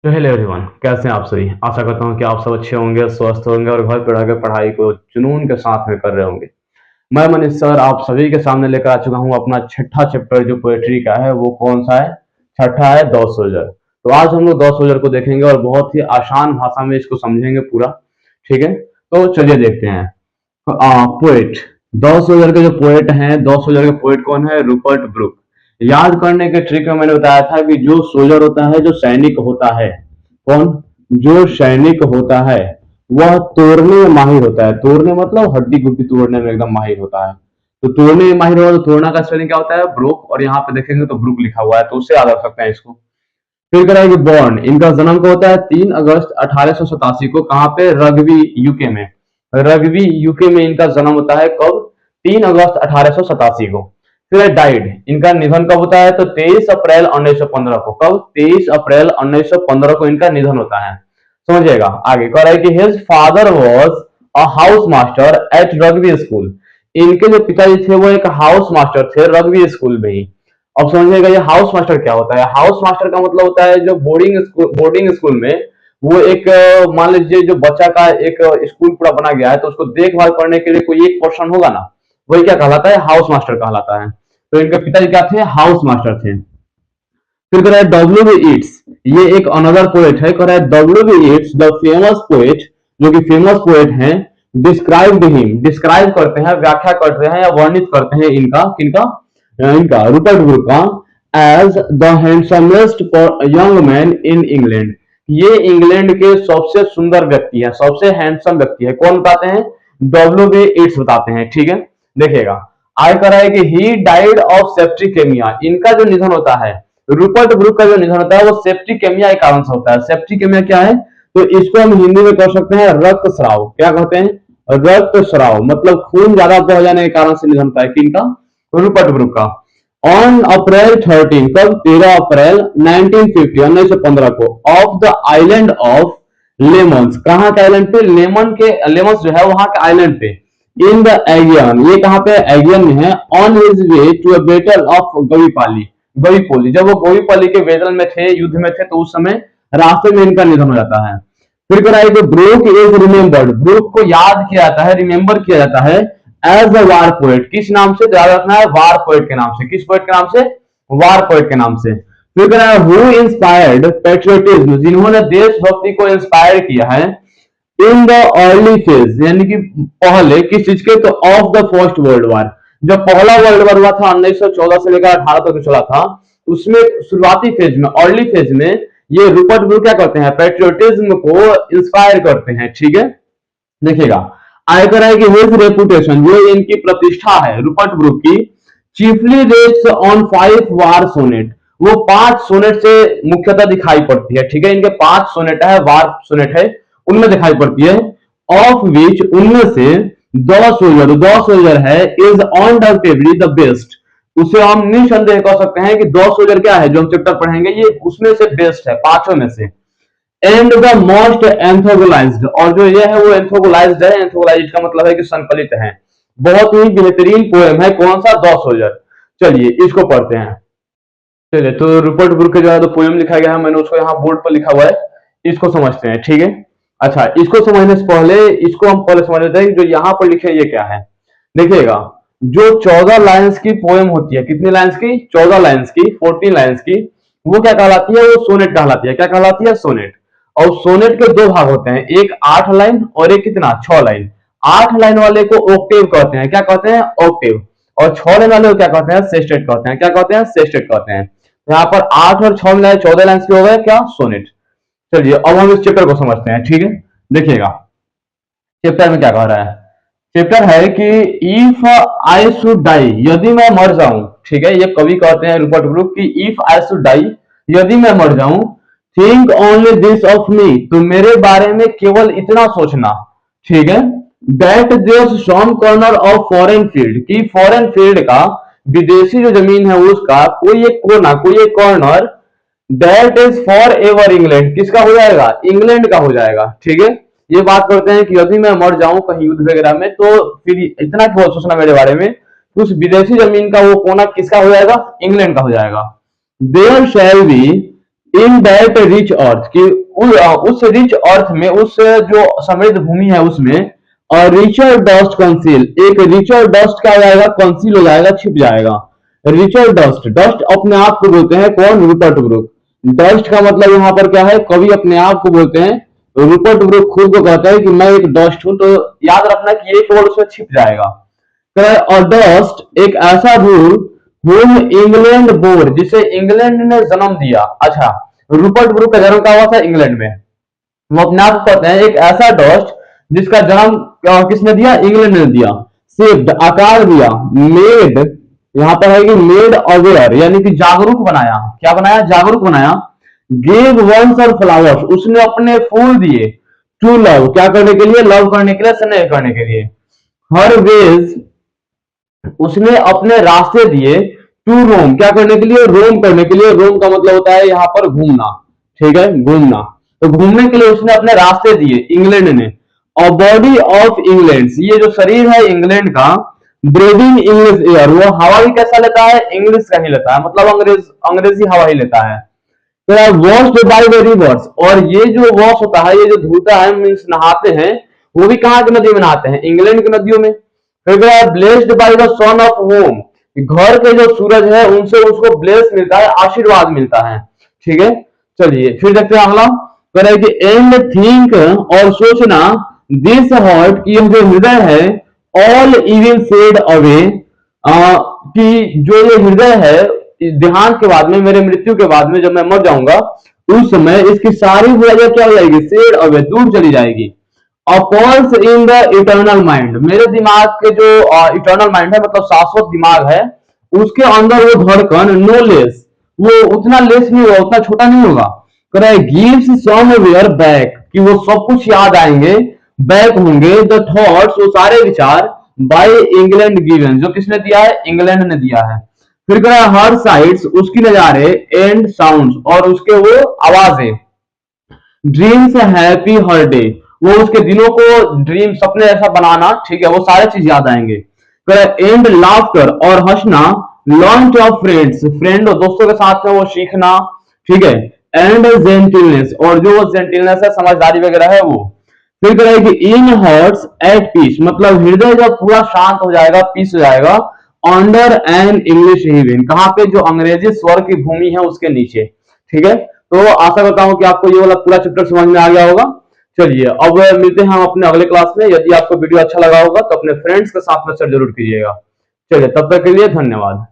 तो hello everyone, कैसे हैं आप सभी। आशा करता हूं कि आप सब अच्छे होंगे, स्वस्थ होंगे और घर पे रहकर पढ़ाई को जुनून के साथ में कर रहे होंगे। मैं मनीष सर आप सभी के सामने लेकर आ चुका हूं अपना छठा चैप्टर जो पोएट्री का है। वो कौन सा है? छठा है द सोल्जर। तो आज हम लोग द सोल्जर को देखेंगे और बहुत ही आसान भाषा में इसको समझेंगे पूरा। ठीक है, तो चलिए देखते हैं। पोएट, द सोल्जर के जो पोएट हैं, द सोल्जर के पोएट कौन है? Rupert book. याद करने के ट्रिक में मैंने बताया था कि जो सोल्जर होता है, जो सैनिक होता है, कौन? जो सैनिक होता है वह तोड़ने में माहिर होता है। तोड़ने मतलब हड्डी गुड्डी तोड़ने में एकदम माहिर होता है। तो तोड़ने में माहिर होगा तो तोड़ना का स्पेलिंग क्या होता है? ब्रुक। और यहाँ पे देखेंगे तो ब्रुक लिखा हुआ है, तो उससे याद रख सकते हैं इसको। फिर कराएंगे बॉर्न। इनका जन्म को होता है 3 अगस्त 1887 को। कहाँ पे? रग्बी, यूके में। रग्बी, यूके में इनका जन्म होता है। कब? 3 अगस्त 1887 को। फिर डाइड, इनका निधन कब होता है? तो 23 अप्रैल 1915 को। कब? 23 अप्रैल 1915 को इनका निधन होता है। समझिएगा। आगे कह रहा है कि his father was a house master at Rugby School. इनके जो पिताजी थे वो एक हाउस मास्टर थे रग्बी स्कूल में ही। अब समझिएगा ये हाउस मास्टर क्या होता है। हाउस मास्टर का मतलब होता है जो बोर्डिंग स्कूल में वो एक मान लीजिए जो बच्चा का एक स्कूल पूरा बना गया है तो उसको देखभाल करने के लिए कोई एक पर्सन होगा ना, वही क्या कहलाता है? हाउस मास्टर कहलाता है। तो इनके पिताजी क्या थे? हाउस मास्टर थे। फिर कह रहा है डब्ल्यू बी ईट्स, ये एक अनदर पोएट है। कह रहा है W B Yeats the famous poet, जो कि फेमस पोएट हैं, डिस्क्राइब्ड हिम, डिस्क्राइब करते हैं, व्याख्या करते हैं या वर्णित करते हैं इनका, किनका? इनका रूपर्ट ब्रुक का, as the handsomest young man in England. ये इंग्लैंड के सबसे सुंदर व्यक्ति है, सबसे हैंडसम व्यक्ति है। कौन बताते हैं? डब्ल्यू बी ईट्स बताते हैं। ठीक है, देखिएगा। आय कर रहा है कि ही डाइड ऑफ सेप्टिकेमिया। इनका जो निधन होता है, रूपर्ट ब्रुक का जो निधन होता है वो सेप्टिकेमिया के कारण से होता है। सेप्टिकेमिया क्या है? तो इसको हम हिंदी में कह सकते हैं रक्तस्राव। क्या कहते हैं? रक्तस्राव मतलब खून ज्यादा बह जाने के कारण से निधन होता है। किनका? रूपर्ट ब्रुक का। ऑन अप्रैल 13, कब? 13 अप्रैल 1950, 1915 को, of the island of lemons. कहाँ के आइलैंड पे? लेमन के, लेमन्स जो है वहां के आइलैंड पे। इन द एगियन, ये कहाँ पे? एगियन में है। On his way to a battle of Gallipoli, Gallipoli. जब वो गवीपाली के बैटल में थे, युद्ध में थे, तो उस समय रास्ते में इनका निधन हो जाता है। फिर कराइए कि ब्रूक इज रिमेम्बर्ड, ब्रूक को याद किया जाता है, रिमेम्बर किया जाता है एज अ वार पोएट। किस नाम से याद रखना है? वार पोएट के नाम से। किस पोएट के नाम से? वार पोएट के नाम से। फिर कह रहा है हु इंस्पायर्ड पेट्रियोटिज्म, जिन्होंने देशभक्ति को इंस्पायर किया है इन द अर्ली फेज, यानी कि पहले किस चीज के? तो of the first world war. जब पहला वर्ल्ड वार हुआ था 1914 से लेकर 18 तक चला था, उसमें शुरुआती फेज में, अर्ली फेज में ये रूपर्ट ब्रुक क्या करते हैं? पेट्रियोटिज्म को इंस्पायर करते हैं। ठीक है, देखिएगा। आयकर है कि हिज रेपुटेशन, जो इनकी प्रतिष्ठा है रूपर्ट ब्रुक की, chiefly rest on 5 war sonnet. वो 5 सोनेट से मुख्यतः दिखाई पड़ती है। ठीक है, इनके 5 सोनेट है, वार सोनेट है, उनमें दिखाई पड़ती है। ऑफ विच, उनमें से द सोल्जर है, इज अनडाउटेडली द बेस्ट। उसे हम निसंदेह कह सकते हैं कि द सोल्जर क्या है, जो हम चैप्टर पढ़ेंगे, ये उसमें से बेस्ट है, पांचों में से। एंड द मोस्ट एंथोगोलाइज्ड, और जो ये है वो एंथोगोलाइज्ड है। एंथोगोलाइज्ड का मतलब है कि संकलित है। बहुत ही बेहतरीन पोएम है। कौन सा? The soldier. चलिए इसको पढ़ते हैं। चलिए, तो रूपर्ट ब्रुक का जो है तो पोएम लिखा गया है, मैंने उसको यहाँ बोर्ड पर लिखा हुआ है, इसको समझते हैं। ठीक है, अच्छा, इसको समझने से पहले इसको हम पहले समझ लेते हैं कि जो यहाँ पर लिखे ये क्या है। देखिएगा, जो 14 लाइन्स की पोएम होती है, कितनी लाइन्स की? 14 लाइन्स की, 14 लाइन्स की, वो क्या कहलाती है? वो सोनेट कहलाती है। क्या कहलाती है? सोनेट। और सोनेट के दो भाग होते हैं, एक 8 लाइन और एक कितना? 6 लाइन। 8 लाइन वाले को ओक्टेव कहते हैं। क्या कहते हैं? ओक्टेव। और 6 लाइन वाले को क्या कहते हैं? सेस्टेट कहते हैं। क्या कहते हैं? सेस्टेट कहते हैं। यहाँ पर 8 और 6 मिलाए 14 लाइन्स के हो गए क्या? सोनेट। चलिए अब हम इस चैप्टर को समझते हैं। ठीक है, देखिएगा चैप्टर में क्या कह रहा है। चैप्टर है कि इफ आई शुड डाई, यदि मैं मर जाऊं। ठीक है, ये कवि कहते हैं रूपर्ट ब्रुक की, इफ आई शुड डाई, यदि मैं मर जाऊं, think only this of me, तो मेरे बारे में केवल इतना सोचना। ठीक है, that there some corner of foreign field, की फॉरेन फील्ड का, विदेशी जो जमीन है उसका कोई एक कोना, कोई एक corner, that is for ever England, किसका हो जाएगा? इंग्लैंड का हो जाएगा। ठीक है, ये बात करते हैं कि यदि मैं मर जाऊं कहीं युद्ध वगैरह में, तो फिर इतना क्यों सोचना मेरे बारे में, उस विदेशी जमीन का वो कोना किसका हो जाएगा? इंग्लैंड का हो जाएगा। There shall be in that rich earth की उस रिच अर्थ में, उस जो समृद्ध भूमि है उसमें, और रिचर डस्ट कंसील, एक रिचर डस्ट क्या हो जाएगा, कंसील हो जाएगा, छिप जाएगा। रिचर डस्ट, डस्ट अपने आप को बोलते हैं कौन, रूपर्ट ब्रुक। डस्ट का मतलब यहाँ पर क्या है, कवि अपने आप को बोलते हैं, रूपर्ट ब्रुक खुद को कहता है कि मैं एक डस्ट हूं। तो याद रखना कि एक वर्ड उसमें छिप जाएगा। और डस्ट एक ऐसा धूल, whom इंग्लैंड बोर, जिसे इंग्लैंड ने जन्म दिया। अच्छा, रूपर्ट ब्रुक का जन्म कहा हुआ था इंग्लैंड में। वो अपने आप को कहते हैं एक ऐसा डस्ट जिसका जन्म किसने दिया, इंग्लैंड ने दिया। शेप्ड, आकार दिया। मेड, यहां पर है कि मेड अवेयर, यानी कि जागरूक बनाया। क्या बनाया, जागरूक बनाया। गेव वंस और फ्लावर्स, उसने अपने फूल दिए। टू लव, क्या करने के लिए, लव करने के लिए, स्नेह करने के लिए। हर वेज, उसने अपने रास्ते दिए। टू रोम, क्या करने के लिए, रोम करने के लिए। रोम का मतलब होता है यहाँ पर घूमना, ठीक है, घूमना। तो घूमने के लिए उसने अपने रास्ते दिए इंग्लैंड ने। और बॉडी ऑफ इंग्लैंड, ये जो शरीर है इंग्लैंड का, ब्रीदिंग इंग्लिश एयर, वो हवा भी कैसा लेता है, इंग्लिश का ही लेता है, मतलब अंग्रेजी हवा ही लेता है। तो वॉश्ड बाय द रिवर्स, और ये जो वॉश होता है, ये जो धोता है, मीन्स नहाते हैं, वो भी कहाँ की नदी में नहाते हैं, इंग्लैंड की नदियों में। फिर blessed by the son of home, घर के जो सूरज है उनसे उसको ब्लेस मिलता है, आशीर्वाद मिलता है, ठीक है। चलिए फिर देखते हैं अगला। कह रहे कि एंड थिंक, और सोचना, दिस हार्ट, की जो हृदय है, ऑल इविल फेड अवे, कि जो ये हृदय है, देहांत के बाद में, मेरे मृत्यु के बाद में, जब मैं मर जाऊंगा उस समय इसकी सारी बुराइयां क्या हो जाएगी, फेड अवे, दूर चली जाएगी। अपॉल्स इन द इटर्नल माइंड, मेरे दिमाग के जो इटर्नल माइंड है, मतलब शाश्वत दिमाग है, उसके अंदर वो धड़कन, नो लेस, वो उतना लेस नहीं होगा, उतना छोटा नहीं होगा। गिव्स समवेयर बैक, कि वो सब कुछ याद आएंगे, बैक होंगे, द थॉट्स, वो सारे विचार, बाय इंग्लैंड गिवन, जो किसने दिया है, इंग्लैंड ने दिया है। फिर कह रहा है हर साइड्स, उसकी नजारे, एंड साउंड्स, और उसके वो आवाजें। ड्रीम्स हैप्पी हर डे, वो उसके दिनों को ड्रीम, सपने ऐसा बनाना, ठीक है, वो सारे चीज याद आएंगे। एंड लाफ्टर, और हंसना, लॉन्च ऑफ फ्रेंड्स, फ्रेंड और दोस्तों के साथ में वो सीखना, ठीक है। एंड जेंटिलनेस, और जो जेंटिलनेस है, समझदारी वगैरह है वो। फिर कह रहा है कि इन हर्ट्स एट पीस, मतलब हृदय जब पूरा शांत हो जाएगा, पीस हो जाएगा, अंडर एन इंग्लिश हेवन, कहां पे, जो अंग्रेजी स्वर की भूमि है उसके नीचे, ठीक है। तो आशा करता हूं कि आपको ये वाला पूरा चैप्टर समझ में आ गया होगा। चलिए अब मिलते हैं हम अपने अगले क्लास में। यदि आपको वीडियो अच्छा लगा होगा तो अपने फ्रेंड्स के साथ में शेयर जरूर कीजिएगा। चलिए तब तक के लिए धन्यवाद।